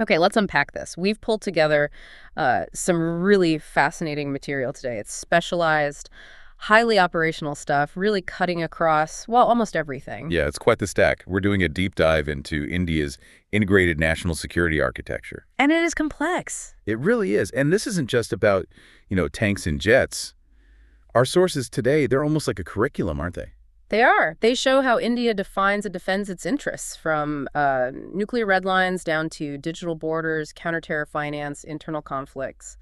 Okay, let's unpack this. We've pulled together some really fascinating material today. It's specialized, highly operational stuff, really cutting across, well, almost everything. Yeah, it's quite the stack. We're doing a deep dive into India's integrated national security architecture. And it is complex. It really is. And this isn't just about, tanks and jets. Our sources today, they're almost like a curriculum, aren't they? They are. They show how India defines and defends its interests, from nuclear red lines down to digital borders, counterterror finance, internal conflicts,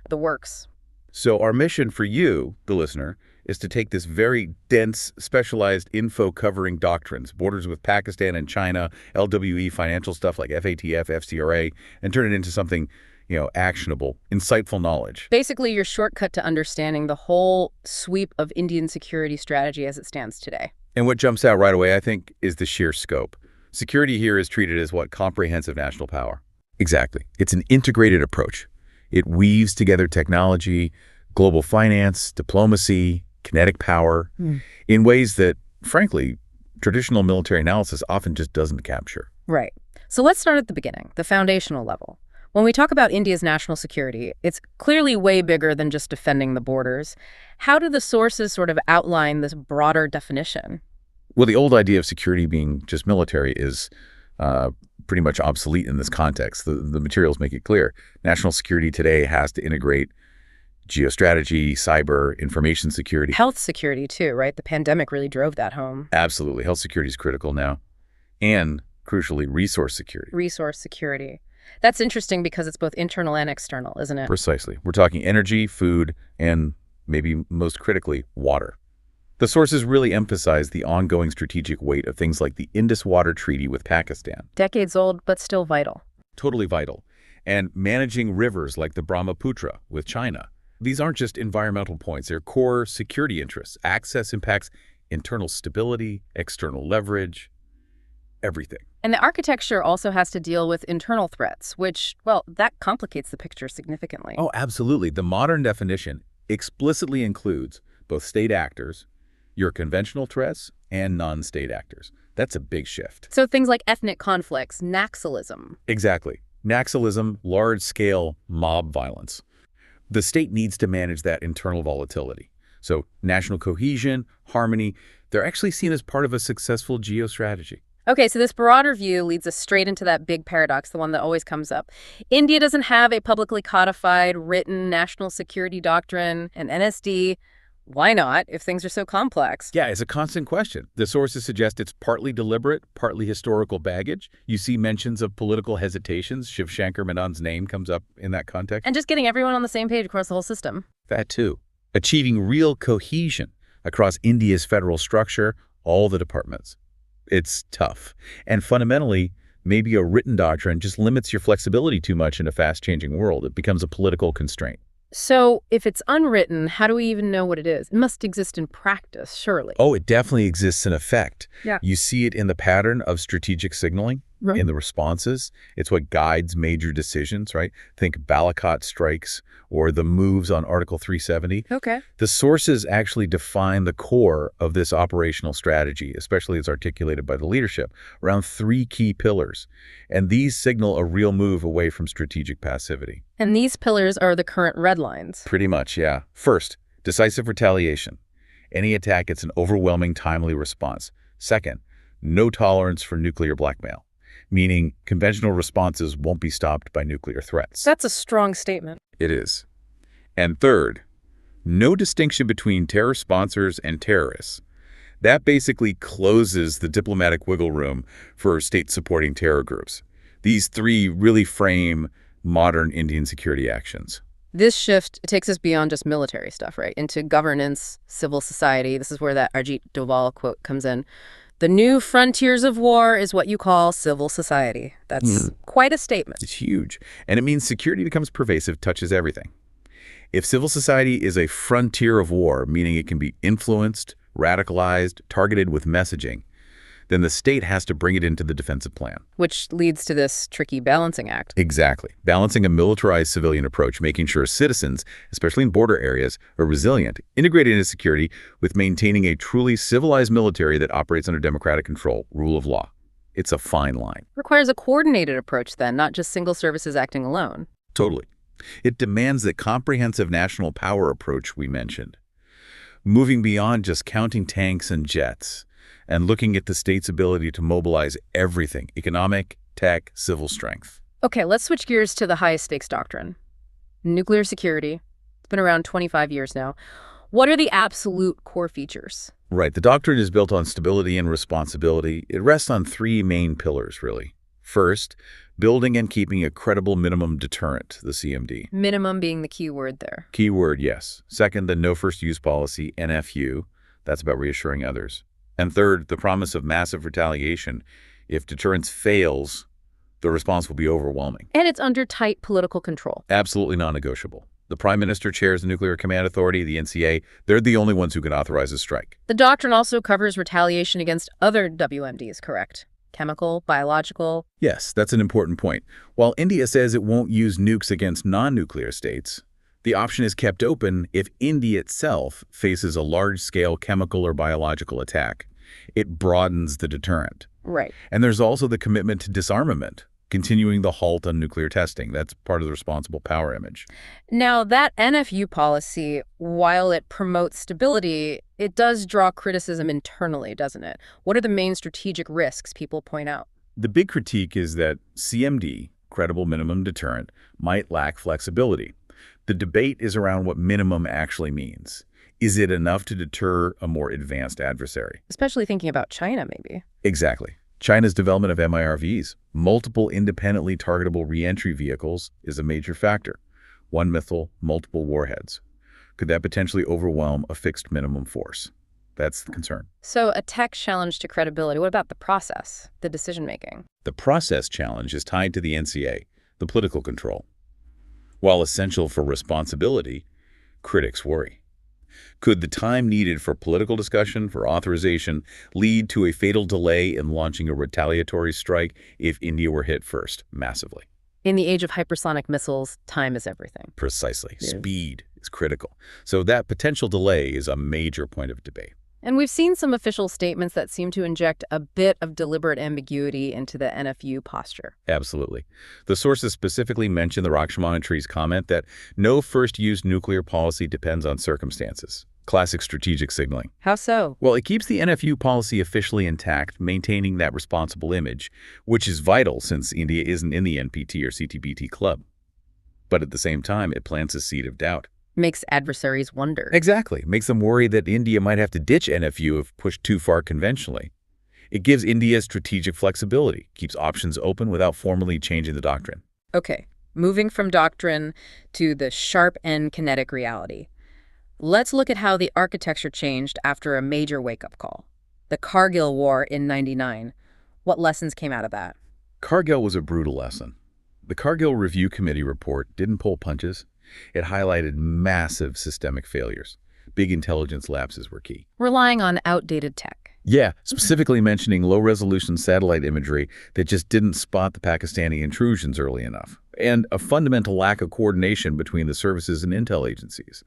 the works. So our mission for you, the listener, is to take this very dense, specialized info covering doctrines, borders with Pakistan and China, LWE financial stuff like FATF, FCRA, and turn it into something, actionable, insightful knowledge. Basically, your shortcut to understanding the whole sweep of Indian security strategy as it stands today. And what jumps out right away, I think, is the sheer scope. Security here is treated as what? Comprehensive national power. Exactly. It's an integrated approach. It weaves together technology, global finance, diplomacy, kinetic power, in ways that, frankly, traditional military analysis often just doesn't capture. Right. So let's start at the beginning, the foundational level. When we talk about India's national security, it's clearly way bigger than just defending the borders. How do the sources sort of outline this broader definition? Well, the old idea of security being just military is pretty much obsolete in this context. The materials make it clear. National security today has to integrate geostrategy, cyber, information security. Health security, too, right? The pandemic really drove that home. Absolutely. Health security is critical now. And, crucially, resource security. Resource security. That's interesting because it's both internal and external, isn't it? Precisely. We're talking energy, food, and maybe most critically, water. The sources really emphasize the ongoing strategic weight of things like the Indus Water Treaty with Pakistan. Decades old, but still vital. Totally vital. And managing rivers like the Brahmaputra with China. These aren't just environmental points. They're core security interests. Access impacts internal stability, external leverage, everything. And the architecture also has to deal with internal threats, which, well, that complicates the picture significantly. Oh, absolutely. The modern definition explicitly includes both state actors, your conventional threats, and non-state actors. That's a big shift. So things like ethnic conflicts, Naxalism. Exactly. Naxalism, large-scale mob violence. The state needs to manage that internal volatility. So national cohesion, harmony, they're actually seen as part of a successful geostrategy. Okay, so this broader view leads us straight into that big paradox, the one that always comes up. India doesn't have a publicly codified, written national security doctrine, an NSD. Why not, if things are so complex? Yeah, it's a constant question. The sources suggest it's partly deliberate, partly historical baggage. You see mentions of political hesitations. Shiv Shankar Menon's name comes up in that context. And just getting everyone on the same page across the whole system. That too. Achieving real cohesion across India's federal structure, all the departments. It's tough. And fundamentally, maybe a written doctrine just limits your flexibility too much in a fast-changing world. It becomes a political constraint. So if it's unwritten, how do we even know what it is? It must exist in practice, surely. Oh, it definitely exists in effect. Yeah. You see it in the pattern of strategic signaling, Right. in the responses. It's what guides major decisions, right? Think Balakot strikes or the moves on Article 370. Okay. The sources actually define the core of this operational strategy, especially as articulated by the leadership, around 3 key pillars. And these signal a real move away from strategic passivity. And these pillars are the current red lines. Pretty much, yeah. First, decisive retaliation. Any attack gets an overwhelming, timely response. Second, no tolerance for nuclear blackmail, meaning conventional responses won't be stopped by nuclear threats. That's a strong statement. It is. And third, no distinction between terror sponsors and terrorists. That basically closes the diplomatic wiggle room for state-supporting terror groups. These 3 really frame modern Indian security actions. This shift takes us beyond just military stuff, right? Into governance, civil society. This is where that Ajit Doval quote comes in. The new frontiers of war is what you call civil society. That's quite a statement. It's huge. And it means security becomes pervasive, touches everything. If civil society is a frontier of war, meaning it can be influenced, radicalized, targeted with messaging, then the state has to bring it into the defensive plan. Which leads to this tricky balancing act. Exactly. Balancing a militarized civilian approach, making sure citizens, especially in border areas, are resilient, integrated into security, with maintaining a truly civilized military that operates under democratic control, rule of law. It's a fine line. Requires a coordinated approach then, not just single services acting alone. Totally. It demands the comprehensive national power approach we mentioned, moving beyond just counting tanks and jets and looking at the state's ability to mobilize everything: economic, tech, civil strength. Okay, let's switch gears to the highest stakes doctrine. Nuclear security. It's been around 25 years now. What are the absolute core features? Right. The doctrine is built on stability and responsibility. It rests on three main pillars, really. First, building and keeping a credible minimum deterrent, the CMD. Minimum being the key word there. Key word, yes. Second, the no first use policy, NFU. That's about reassuring others. And third, the promise of massive retaliation. If deterrence fails, the response will be overwhelming. And it's under tight political control. Absolutely non-negotiable. The Prime Minister chairs the Nuclear Command Authority, the NCA. They're the only ones who can authorize a strike. The doctrine also covers retaliation against other WMDs, correct? Chemical, biological. Yes, that's an important point. While India says it won't use nukes against non-nuclear states, the option is kept open if India itself faces a large-scale chemical or biological attack. It broadens the deterrent. Right. And there's also the commitment to disarmament, continuing the halt on nuclear testing. That's part of the responsible power image. Now, that NFU policy, while it promotes stability, it does draw criticism internally, doesn't it? What are the main strategic risks people point out? The big critique is that CMD, credible minimum deterrent, might lack flexibility. The debate is around what minimum actually means. Is it enough to deter a more advanced adversary? Especially thinking about China, maybe. Exactly. China's development of MIRVs, multiple independently targetable reentry vehicles, is a major factor. One missile, multiple warheads. Could that potentially overwhelm a fixed minimum force? That's the concern. So a tech challenge to credibility. What about the process, the decision-making? The process challenge is tied to the NCA, the political control. While essential for responsibility, critics worry. Could the time needed for political discussion, for authorization, lead to a fatal delay in launching a retaliatory strike if India were hit first, massively? In the age of hypersonic missiles, time is everything. Precisely. Yeah. Speed is critical. So that potential delay is a major point of debate. And we've seen some official statements that seem to inject a bit of deliberate ambiguity into the NFU posture. Absolutely. The sources specifically mention the Rakshamanitri's comment that no first-use nuclear policy depends on circumstances. Classic strategic signaling. How so? Well, it keeps the NFU policy officially intact, maintaining that responsible image, which is vital since India isn't in the NPT or CTBT club. But at the same time, it plants a seed of doubt. Makes adversaries wonder. Exactly. Makes them worry that India might have to ditch NFU if pushed too far conventionally. It gives India strategic flexibility, keeps options open without formally changing the doctrine. Okay, moving from doctrine to the sharp and kinetic reality. Let's look at how the architecture changed after a major wake-up call. The Kargil War in '99. What lessons came out of that? Kargil was a brutal lesson. The Kargil Review Committee report didn't pull punches. It highlighted massive systemic failures. Big intelligence lapses were key. Relying on outdated tech. Yeah, specifically mentioning low-resolution satellite imagery that just didn't spot the Pakistani intrusions early enough, and a fundamental lack of coordination between the services and intel agencies.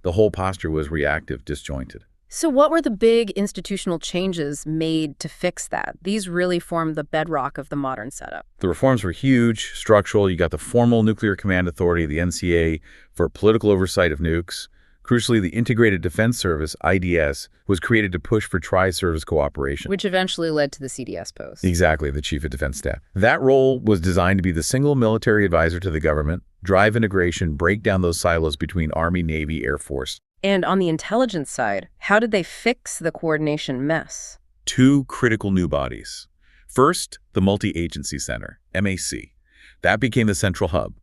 The whole posture was reactive, disjointed. So what were the big institutional changes made to fix that? These really formed the bedrock of the modern setup. The reforms were huge, structural. You got the formal Nuclear Command Authority, the NCA, for political oversight of nukes. Crucially, the Integrated Defense Service, IDS, was created to push for tri-service cooperation. Which eventually led to the CDS post. Exactly, the Chief of Defense Staff. That role was designed to be the single military advisor to the government, drive integration, break down those silos between Army, Navy, Air Force. And on the intelligence side, how did they fix the coordination mess? Two critical new bodies. First, the Multi-Agency Center, MAC. That became the central hub,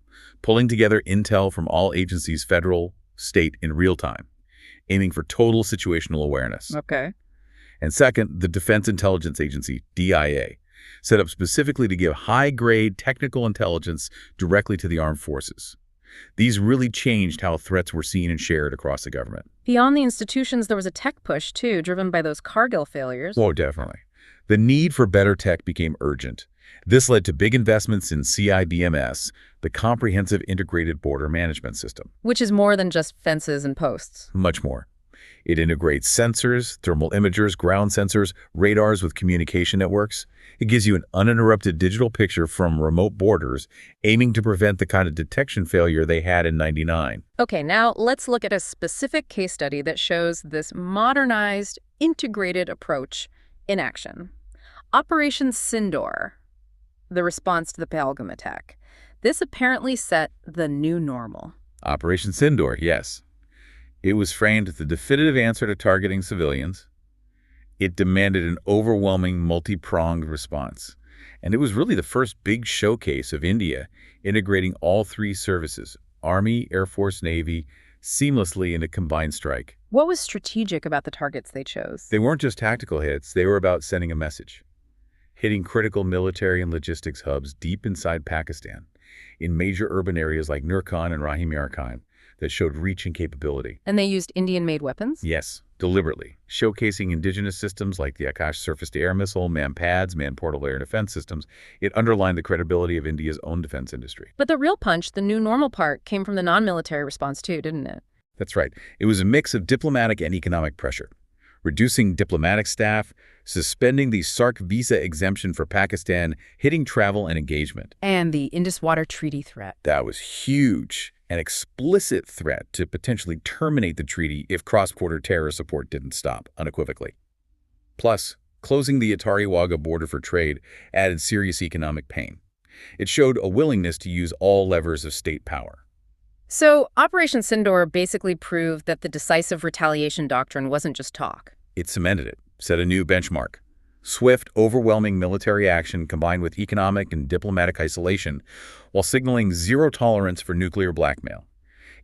pulling together intel from all agencies, federal, state, in real time, aiming for total situational awareness. Okay. And second, the Defense Intelligence Agency, DIA, set up specifically to give high-grade technical intelligence directly to the armed forces. These really changed how threats were seen and shared across the government. Beyond the institutions, there was a tech push, too, driven by those Kargil failures. Oh, definitely. The need for better tech became urgent. This led to big investments in CIBMS, the Comprehensive Integrated Border Management System. Which is more than just fences and posts. Much more. It integrates sensors, thermal imagers, ground sensors, radars with communication networks. It gives you an uninterrupted digital picture from remote borders, aiming to prevent the kind of detection failure they had in '99. Okay, now let's look at a specific case study that shows this modernized, integrated approach in action. Operation Sindoor, the response to the Pahalgam attack. This apparently set the new normal. Operation Sindoor, yes. It was framed as the definitive answer to targeting civilians. It demanded an overwhelming, multi-pronged response. And it was really the first big showcase of India integrating all three services, Army, Air Force, Navy, seamlessly in a combined strike. What was strategic about the targets they chose? They weren't just tactical hits, they were about sending a message. Hitting critical military and logistics hubs deep inside Pakistan, in major urban areas like Nurkan and Rahim Yar Khan, that showed reach and capability. And they used Indian-made weapons? Yes, deliberately, showcasing indigenous systems like the Akash surface-to-air missile, MAN-PADS, man-portable air defense systems. It underlined the credibility of India's own defense industry. But the real punch, the new normal part, came from the non-military response too, didn't it? That's right. It was a mix of diplomatic and economic pressure. Reducing diplomatic staff, suspending the SAARC visa exemption for Pakistan, hitting travel and engagement. And the Indus Water Treaty threat. That was huge. An explicit threat to potentially terminate the treaty if cross-border terror support didn't stop, unequivocally. Plus, closing the Attari-Wagah border for trade added serious economic pain. It showed a willingness to use all levers of state power. So, Operation Sindoor basically proved that the decisive retaliation doctrine wasn't just talk. It cemented it, set a new benchmark. Swift, overwhelming military action combined with economic and diplomatic isolation while signaling zero tolerance for nuclear blackmail.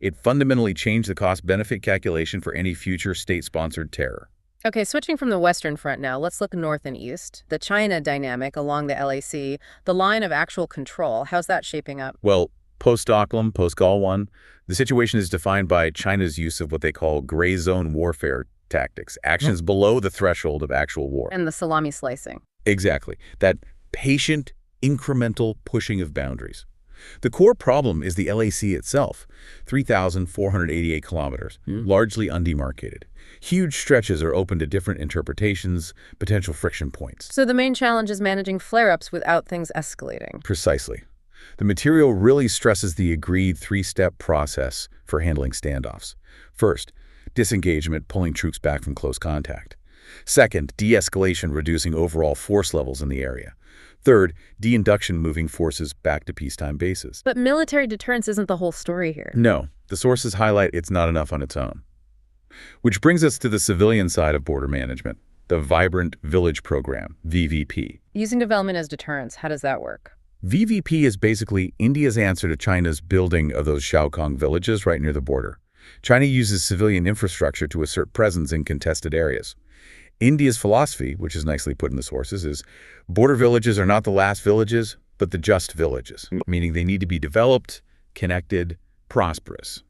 It fundamentally changed the cost-benefit calculation for any future state-sponsored terror. Okay, switching from the Western Front now, let's look north and east. The China dynamic along the LAC, the line of actual control, how's that shaping up? Well, post-Doklam, post-Galwan, the situation is defined by China's use of what they call gray zone warfare tactics, actions below the threshold of actual war. And the salami slicing. Exactly. That patient, incremental pushing of boundaries. The core problem is the LAC itself, 3,488 kilometers, largely undemarcated. Huge stretches are open to different interpretations, potential friction points. So the main challenge is managing flare-ups without things escalating. Precisely. The material really stresses the agreed three-step process for handling standoffs. First, disengagement, pulling troops back from close contact. Second, de-escalation, reducing overall force levels in the area. Third, de-induction, moving forces back to peacetime bases. But military deterrence isn't the whole story here. No, the sources highlight it's not enough on its own. Which brings us to the civilian side of border management, the Vibrant Village Program, VVP. Using development as deterrence, how does that work? VVP is basically India's answer to China's building of those Xiaokong villages right near the border. China uses civilian infrastructure to assert presence in contested areas. India's philosophy, which is nicely put in the sources, is border villages are not the last villages, but the just villages, meaning they need to be developed, connected, prosperous.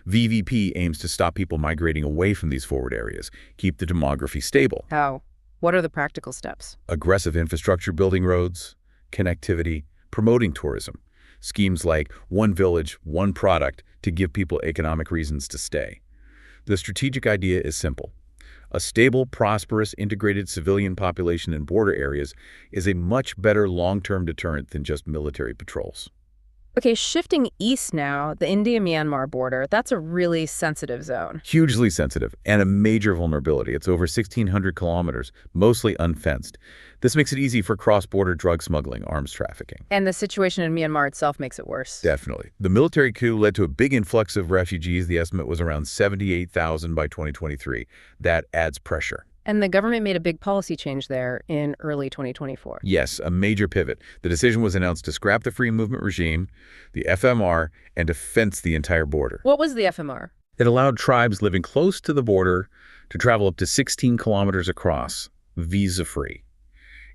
VVP aims to stop people migrating away from these forward areas, keep the demography stable. How? What are the practical steps? Aggressive infrastructure, building roads, connectivity, promoting tourism. Schemes like one village, one product to give people economic reasons to stay. The strategic idea is simple. A stable, prosperous, integrated civilian population in border areas is a much better long-term deterrent than just military patrols. Okay, shifting east now, the India-Myanmar border, that's a really sensitive zone. Hugely sensitive and a major vulnerability. It's over 1,600 kilometers, mostly unfenced. This makes it easy for cross-border drug smuggling, arms trafficking. And the situation in Myanmar itself makes it worse. Definitely. The military coup led to a big influx of refugees. The estimate was around 78,000 by 2023. That adds pressure. And the government made a big policy change there in early 2024. Yes, a major pivot. The decision was announced to scrap the free movement regime, the FMR, and to fence the entire border. What was the FMR? It allowed tribes living close to the border to travel up to 16 kilometers across, visa-free.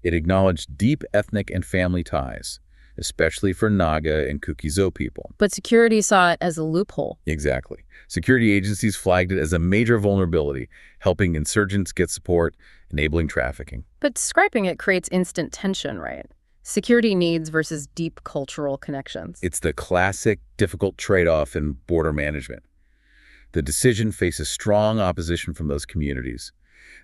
It acknowledged deep ethnic and family ties, especially for Naga and Kuki-Zo people. But security saw it as a loophole. Exactly. Security agencies flagged it as a major vulnerability, helping insurgents get support, enabling trafficking. But scrapping it creates instant tension, right? Security needs versus deep cultural connections. It's the classic, difficult trade-off in border management. The decision faces strong opposition from those communities.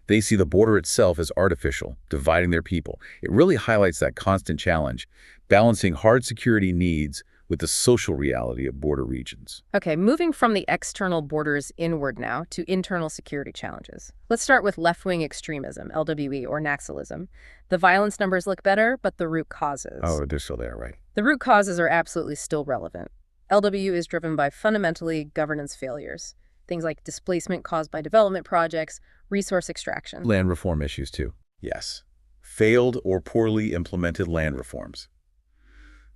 They see the border itself as artificial, dividing their people. It really highlights that constant challenge, balancing hard security needs with the social reality of border regions. Okay, moving from the external borders inward now to internal security challenges. Let's start with left-wing extremism, LWE, or Naxalism. The violence numbers look better, but the root causes. Oh, they're still there, right? The root causes are absolutely still relevant. LWE is driven by fundamentally governance failures. Things like displacement caused by development projects, resource extraction. Land reform issues, too. Yes. Failed or poorly implemented land reforms.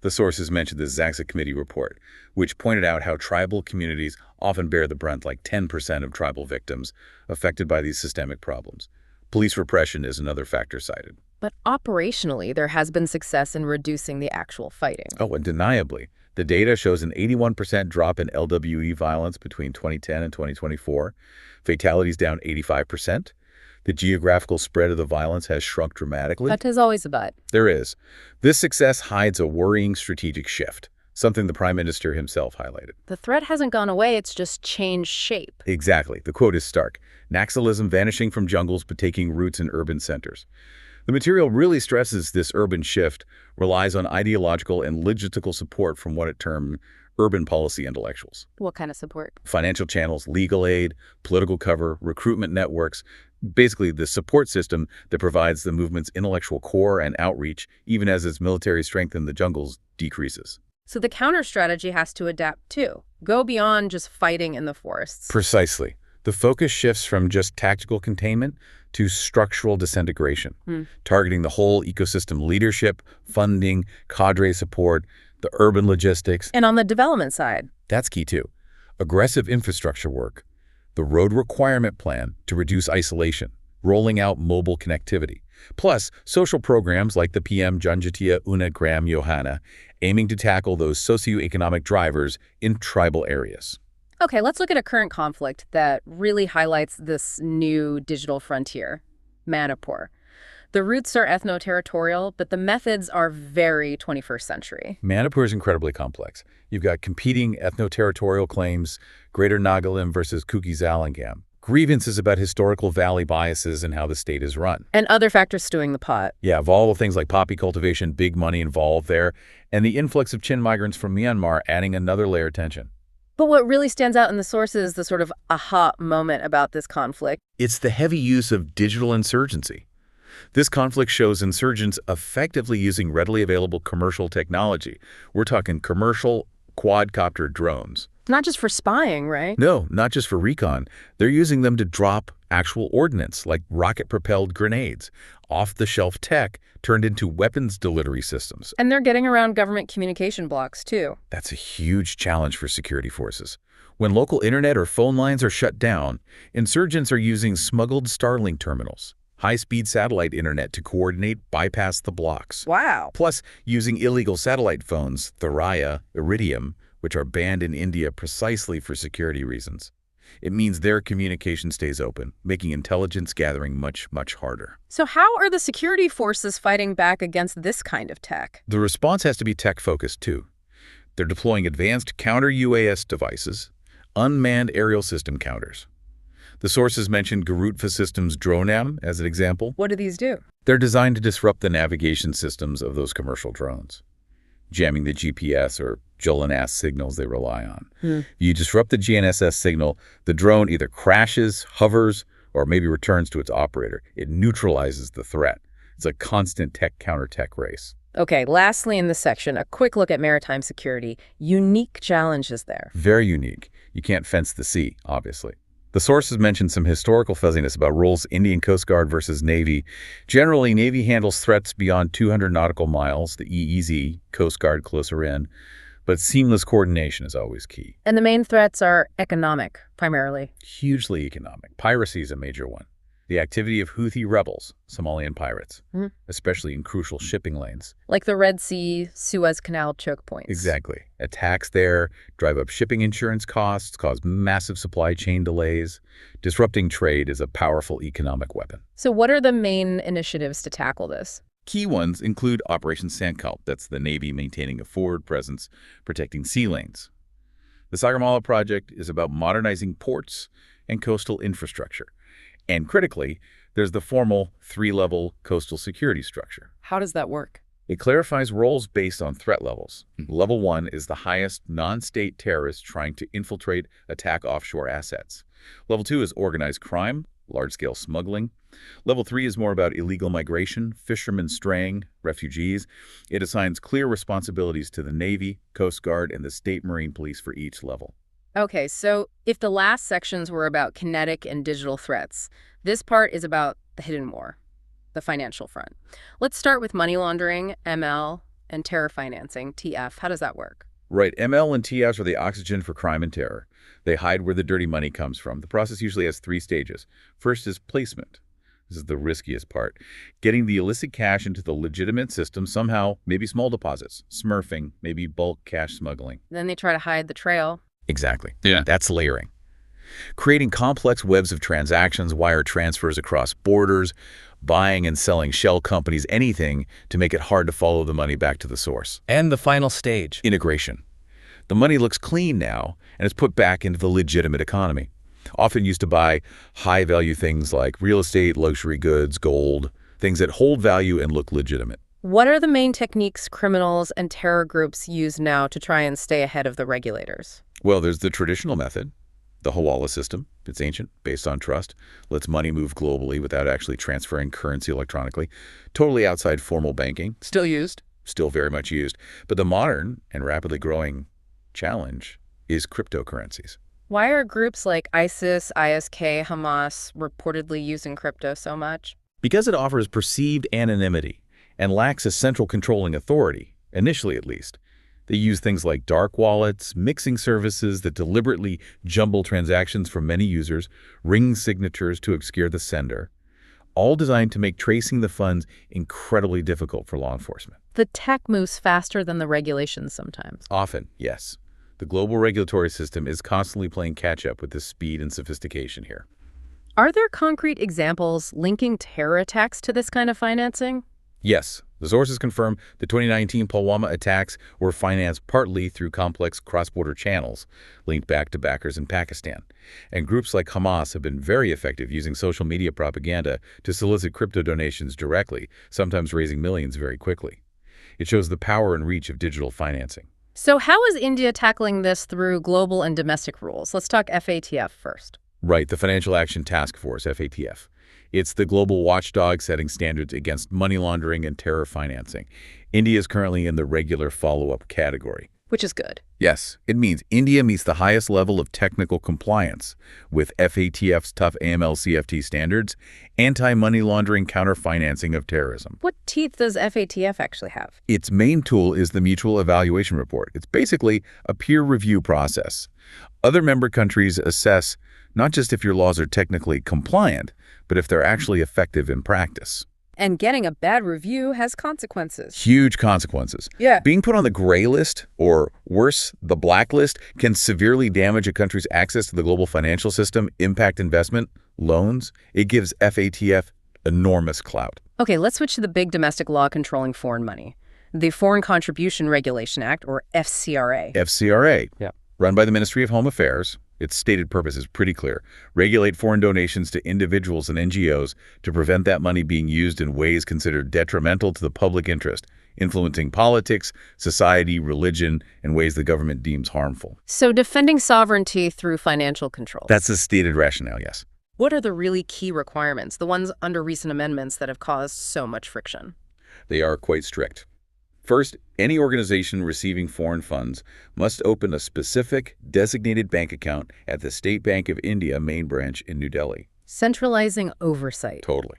The sources mentioned the Zaxa Committee report, which pointed out how tribal communities often bear the brunt, like 10% of tribal victims affected by these systemic problems. Police repression is another factor cited. But operationally, there has been success in reducing the actual fighting. Oh, undeniably. The data shows an 81% drop in LWE violence between 2010 and 2024. Fatalities down 85%. The geographical spread of the violence has shrunk dramatically. But there's always a but. There is. This success hides a worrying strategic shift, something the Prime Minister himself highlighted. The threat hasn't gone away, it's just changed shape. Exactly. The quote is stark. Naxalism vanishing from jungles but taking roots in urban centers. The material really stresses this urban shift relies on ideological and logistical support from what it termed urban policy intellectuals. What kind of support? Financial channels, legal aid, political cover, recruitment networks, basically the support system that provides the movement's intellectual core and outreach, even as its military strength in the jungles decreases. So the counter strategy has to adapt too. Go beyond just fighting in the forests. Precisely. The focus shifts from just tactical containment to structural disintegration, targeting the whole ecosystem: leadership, funding, cadre support, the urban logistics. And on the development side? That's key too. Aggressive infrastructure work, the road requirement plan to reduce isolation, rolling out mobile connectivity, plus social programs like the PM Janjatia Unagram Yohana, aiming to tackle those socioeconomic drivers in tribal areas. Okay, let's look at a current conflict that really highlights this new digital frontier, Manipur. The roots are ethno-territorial, but the methods are very 21st century. Manipur is incredibly complex. You've got competing ethno-territorial claims, Greater Nagalim versus Kuki-Zalangam, grievances about historical valley biases and how the state is run. And other factors stewing the pot. Yeah, volatile things like poppy cultivation, big money involved there, and the influx of Chin migrants from Myanmar adding another layer of tension. But what really stands out in the sources, the sort of aha moment about this conflict, it's the heavy use of digital insurgency. This conflict shows insurgents effectively using readily available commercial technology. We're talking commercial quadcopter drones. not just for spying, right? No, not just for recon. They're using them to drop actual ordnance, like rocket-propelled grenades, off-the-shelf tech turned into weapons delivery systems. And they're getting around government communication blocks, too. That's a huge challenge for security forces. When local internet or phone lines are shut down, insurgents are using smuggled Starlink terminals, high-speed satellite internet to coordinate, bypass the blocks. Wow. Plus, using illegal satellite phones, Thuraya, Iridium, which are banned in India precisely for security reasons. It means their communication stays open, making intelligence gathering much, much harder. So how are the security forces fighting back against this kind of tech? The response has to be tech-focused, too. They're deploying advanced counter-UAS devices, unmanned aerial system counters. The sources mentioned Garutva Systems Dronam as an example. What do these do? They're designed to disrupt the navigation systems of those commercial drones, jamming the GPS or GLONASS signals they rely on. If you disrupt the GNSS signal, the drone either crashes, hovers, or maybe returns to its operator. It neutralizes the threat. It's a constant tech-counter-tech race. Okay, lastly in this section, a quick look at maritime security. Unique challenges there. Very unique. You can't fence the sea, obviously. The sources mentioned some historical fuzziness about roles Indian Coast Guard versus Navy. Generally, Navy handles threats beyond 200 nautical miles, the EEZ, Coast Guard closer in, but seamless coordination is always key. And the main threats are economic, primarily. Hugely economic. Piracy is a major one. The activity of Houthi rebels, Somalian pirates, especially in crucial shipping lanes. Like the Red Sea, Suez Canal choke points. Exactly. Attacks there drive up shipping insurance costs, cause massive supply chain delays. Disrupting trade is a powerful economic weapon. So what are the main initiatives to tackle this? Key ones include Operation Sandkalp, that's the Navy maintaining a forward presence, protecting sea lanes. The Sagarmala project is about modernizing ports and coastal infrastructure. And critically, there's the formal three-level coastal security structure. How does that work? It clarifies roles based on threat levels. Level 1 is the highest non-state terrorists trying to infiltrate, attack offshore assets. Level 2 is organized crime, large-scale smuggling. Level 3 is more about illegal migration, fishermen straying, refugees. It assigns clear responsibilities to the Navy, Coast Guard, and the State Marine Police for each level. Okay, so if the last sections were about kinetic and digital threats, this part is about the hidden war, the financial front. Let's start with money laundering, ML, and terror financing, TF. How does that work? Right, ML and TFs are the oxygen for crime and terror. They hide where the dirty money comes from. The process usually has 3 stages. First is placement. This is the riskiest part. Getting the illicit cash into the legitimate system somehow, maybe small deposits, smurfing, maybe bulk cash smuggling. Then they try to hide the trail. Exactly. Yeah. That's layering. Creating complex webs of transactions, wire transfers across borders, buying and selling shell companies, anything to make it hard to follow the money back to the source. And the final stage. Integration. The money looks clean now and is put back into the legitimate economy. Often used to buy high-value things like real estate, luxury goods, gold, things that hold value and look legitimate. What are the main techniques criminals and terror groups use now to try and stay ahead of the regulators? Well, there's the traditional method, the Hawala system. It's ancient, based on trust, lets money move globally without actually transferring currency electronically, totally outside formal banking, Still used. still very much used. But the modern and rapidly growing challenge is cryptocurrencies. Why are groups like ISIS, ISK, Hamas reportedly using crypto so much? Because it offers perceived anonymity and lacks a central controlling authority, initially at least. They use things like dark wallets, mixing services that deliberately jumble transactions for many users, ring signatures to obscure the sender, all designed to make tracing the funds incredibly difficult for law enforcement. The tech moves faster than the regulations sometimes. Often, yes. The global regulatory system is constantly playing catch-up with the speed and sophistication here. Are there concrete examples linking terror attacks to this kind of financing? Yes, the sources confirm the 2019 Pulwama attacks were financed partly through complex cross-border channels linked back to backers in Pakistan. And groups like Hamas have been very effective using social media propaganda to solicit crypto donations directly, sometimes raising millions very quickly. It shows the power and reach of digital financing. So how is India tackling this through global and domestic rules? Let's talk FATF first. Right, the Financial Action Task Force, FATF. It's the global watchdog setting standards against money laundering and terror financing. India is currently in the regular follow-up category. Which is good. Yes, it means India meets the highest level of technical compliance with FATF's tough AML-CFT standards, anti-money laundering counter-financing of terrorism. What teeth does FATF actually have? Its main tool is the Mutual Evaluation Report. It's basically a peer review process. Other member countries assess not just if your laws are technically compliant, but if they're actually effective in practice. And getting a bad review has consequences. Huge consequences. Yeah. Being put on the gray list, or worse, the blacklist, can severely damage a country's access to the global financial system, impact investment, loans. It gives FATF enormous clout. Okay, let's switch to the big domestic law controlling foreign money. The Foreign Contribution Regulation Act, or FCRA. FCRA, Yeah. run by the Ministry of Home Affairs. Its stated purpose is pretty clear. Regulate foreign donations to individuals and NGOs to prevent that money being used in ways considered detrimental to the public interest, influencing politics, society, religion, in ways the government deems harmful. So defending sovereignty through financial control. That's the stated rationale, yes. What are the really key requirements, the ones under recent amendments that have caused so much friction? They are quite strict. First, any organization receiving foreign funds must open a specific designated bank account at the State Bank of India main branch in New Delhi. Centralizing oversight. Totally.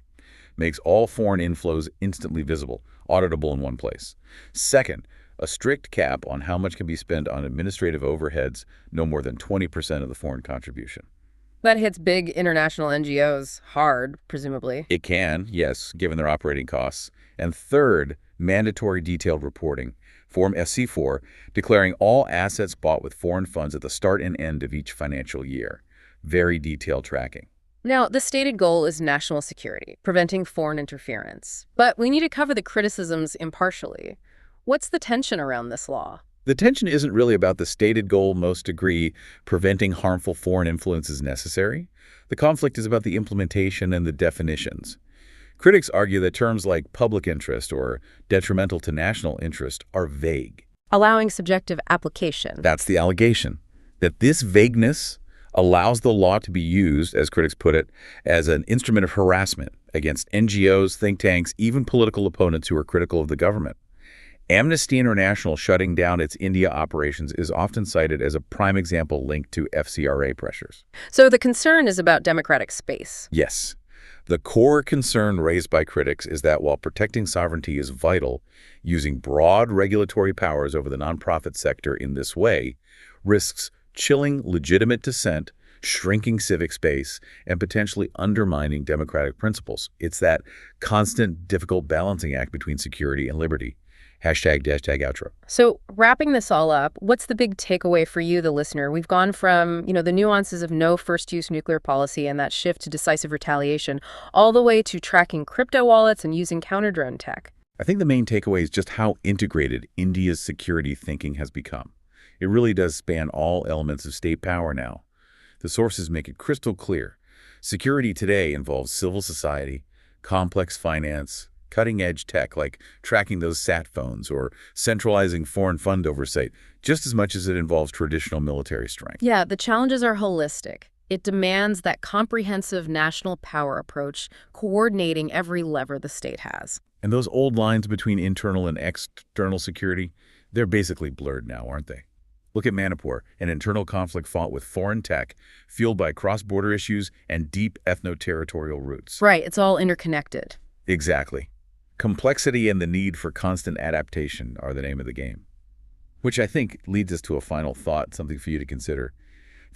Makes all foreign inflows instantly visible, auditable in one place. Second, a strict cap on how much can be spent on administrative overheads, no more than 20% of the foreign contribution. That hits big international NGOs hard, presumably. It can, yes, given their operating costs. And third, mandatory detailed reporting, Form SC4, declaring all assets bought with foreign funds at the start and end of each financial year. Very detailed tracking. Now, the stated goal is national security, preventing foreign interference. But we need to cover the criticisms impartially. What's the tension around this law? The tension isn't really about the stated goal most agree preventing harmful foreign influence is necessary. The conflict is about the implementation and the definitions. Critics argue that terms like public interest or detrimental to national interest are vague. Allowing subjective application. That's the allegation, that this vagueness allows the law to be used, as critics put it, as an instrument of harassment against NGOs, think tanks, even political opponents who are critical of the government. Amnesty International shutting down its India operations is often cited as a prime example linked to FCRA pressures. So the concern is about democratic space. Yes. The core concern raised by critics is that while protecting sovereignty is vital, using broad regulatory powers over the nonprofit sector in this way risks chilling legitimate dissent, shrinking civic space, and potentially undermining democratic principles. It's that constant, difficult balancing act between security and liberty. #outro. So wrapping this all up, what's the big takeaway for you, the listener? We've gone from, the nuances of no first-use nuclear policy and that shift to decisive retaliation, all the way to tracking crypto wallets and using counter-drone tech. I think the main takeaway is just how integrated India's security thinking has become. It really does span all elements of state power now. The sources make it crystal clear. Security today involves civil society, complex finance, cutting-edge tech like tracking those sat phones or centralizing foreign fund oversight, just as much as it involves traditional military strength. Yeah, the challenges are holistic. It demands that comprehensive national power approach, coordinating every lever the state has. And those old lines between internal and external security, they're basically blurred now, aren't they? Look at Manipur, an internal conflict fought with foreign tech, fueled by cross-border issues and deep ethno-territorial roots. Right, it's all interconnected. Exactly. Complexity and the need for constant adaptation are the name of the game. Which I think leads us to a final thought, something for you to consider.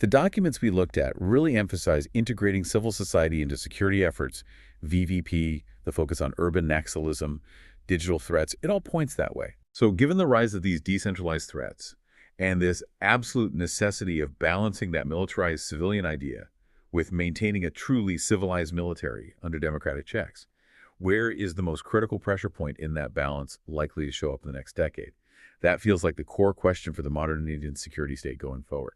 The documents we looked at really emphasize integrating civil society into security efforts, VVP, the focus on urban Naxalism, digital threats, it all points that way. So given the rise of these decentralized threats and this absolute necessity of balancing that militarized civilian idea with maintaining a truly civilized military under democratic checks, where is the most critical pressure point in that balance likely to show up in the next decade? That feels like the core question for the modern Indian security state going forward.